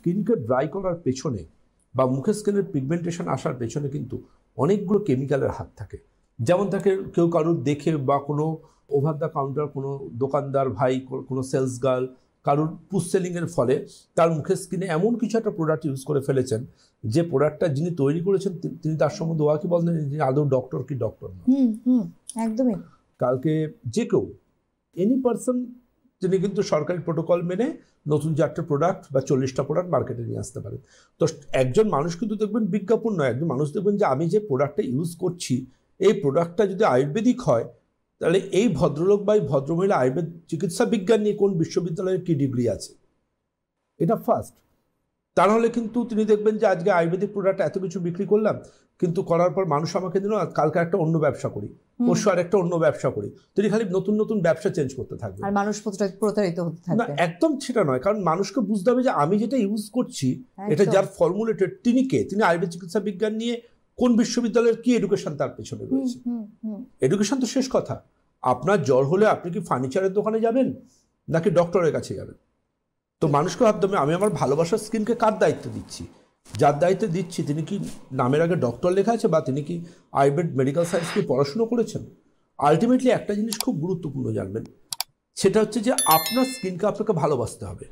স্কিনকে ড্রাই করার পেছনে বা মুখের স্কিনের পিগমেন্টেশন আসার পেছনে কিন্তু অনেকগুলো কেমিক্যালের হাত থাকে। যেমন থাকে কেউ কারুর দেখে বা কোনো ওভার দ্য কাউন্টার কোনো দোকানদার ভাই, কোনো সেলস গার্ল কারুর পুশ সেলিংয়ের ফলে তার মুখের স্কিনে এমন কিছু একটা প্রোডাক্ট ইউজ করে ফেলেছেন যে প্রোডাক্টটা যিনি তৈরি করেছেন তিনি তার সম্বন্ধে ওয়াকি বলেন যে আদৌ ডক্টর কি ডক্টর না। একদমই। কালকে যে কেউ এনি পার্সন তিনি কিন্তু সরকারি প্রোটোকল মেনে নতুন 4টে প্রোডাক্ট বা 40টা প্রোডাক্ট মার্কেটে নিয়ে আসতে পারেন। তো একজন মানুষ কিন্তু দেখবেন বিজ্ঞাপন নয়, একজন মানুষ দেখবেন যে আমি যে প্রোডাক্টটা ইউজ করছি এই প্রোডাক্টটা যদি আয়ুর্বেদিক হয় তাহলে এই ভদ্রলোক বা এই ভদ্রমহিলা আয়ুর্বেদ চিকিৎসা বিজ্ঞান নিয়ে কোন বিশ্ববিদ্যালয়ের কী ডিগ্রি আছে, এটা ফার্স্ট। তা নাহলে কিন্তু তিনি দেখবেন যে আজকে আয়ুর্বেদিক প্রোডাক্ট এত কিছু বিক্রি করলাম, কিন্তু করার পর মানুষ আমাকে দিল কালকে একটা অন্য ব্যবসা করি, পরশু আর একটা অন্য ব্যবসা করি, তিনি খালি নতুন নতুন ব্যবসা চেঞ্জ করতে থাকবে আর মানুষ প্রতারিত হতে থাকবে। না, একদম সেটা নয়। কারণ মানুষকে বুঝতে হবে যে আমি যেটা ইউজ করছি এটা যার ফর্মুলেটেড তিনি কে, তিনি আয়ুর্বেদ চিকিৎসা বিজ্ঞান নিয়ে কোন বিশ্ববিদ্যালয়ের কি এডুকেশন তার পেছনে রয়েছে। এডুকেশন তো শেষ কথা। আপনার জ্বর হলে আপনি কি ফার্নিচারের দোকানে যাবেন নাকি ডক্টরের কাছে যাবেন? তো মানুষকে ভাবতে হবে আমি আমার ভালোবাসার স্কিনকে কার দায়িত্ব দিচ্ছি, যার দায়িত্বে দিচ্ছি তিনি কি নামের আগে ডক্টর লেখা আছে বা তিনি কি আয়ুর্বেদ মেডিকেল সায়েন্স নিয়ে পড়াশুনো করেছেন। আলটিমেটলি একটা জিনিস খুব গুরুত্বপূর্ণ জানবেন, সেটা হচ্ছে যে আপনার স্কিনকে আপনাকে ভালোবাসতে হবে।